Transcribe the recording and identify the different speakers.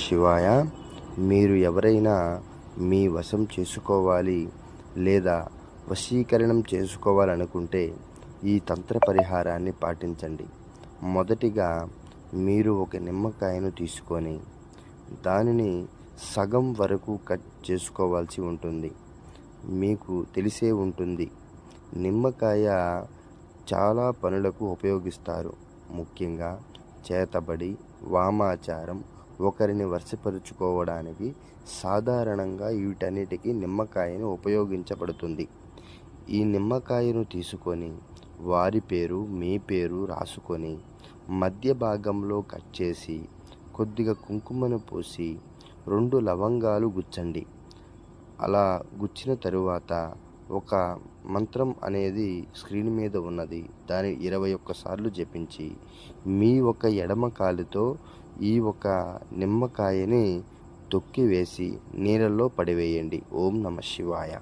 Speaker 1: శివాయ. మీరు ఎవరైనా మీ వశం చేసుకోవాలి లేదా వశీకరణం చేసుకోవాలనుకుంటే ఈ తంత్ర పరిహారాన్ని పాటించండి. మొదటిగా మీరు ఒక నిమ్మకాయను తీసుకొని దానిని సగం వరకు కట్ చేసుకోవాల్సి ఉంటుంది. మీకు తెలిసే ఉంటుంది, నిమ్మకాయ చాలా పనులకు ఉపయోగిస్తారు. ముఖ్యంగా చేతబడి, వామాచారం, ఒకరిని వశపరుచుకోవడానికి సాధారణంగా వీటన్నిటికీ నిమ్మకాయను ఉపయోగించబడుతుంది. ఈ నిమ్మకాయను తీసుకొని వారి పేరు, మీ పేరు రాసుకొని మధ్య భాగంలో కట్ చేసి కొద్దిగా కుంకుమను పోసి 2 లవంగాలు గుచ్చండి. అలా గుచ్చిన తరువాత ఒక మంత్రం అనేది స్క్రీన్ మీద ఉన్నది, దాన్ని 21 సార్లు జపించి మీ ఎడమ కాలుతో ఈ నిమ్మకాయని తొక్కివేసి నీళ్ళల్లో పడివేయండి. ఓం నమ శివాయ.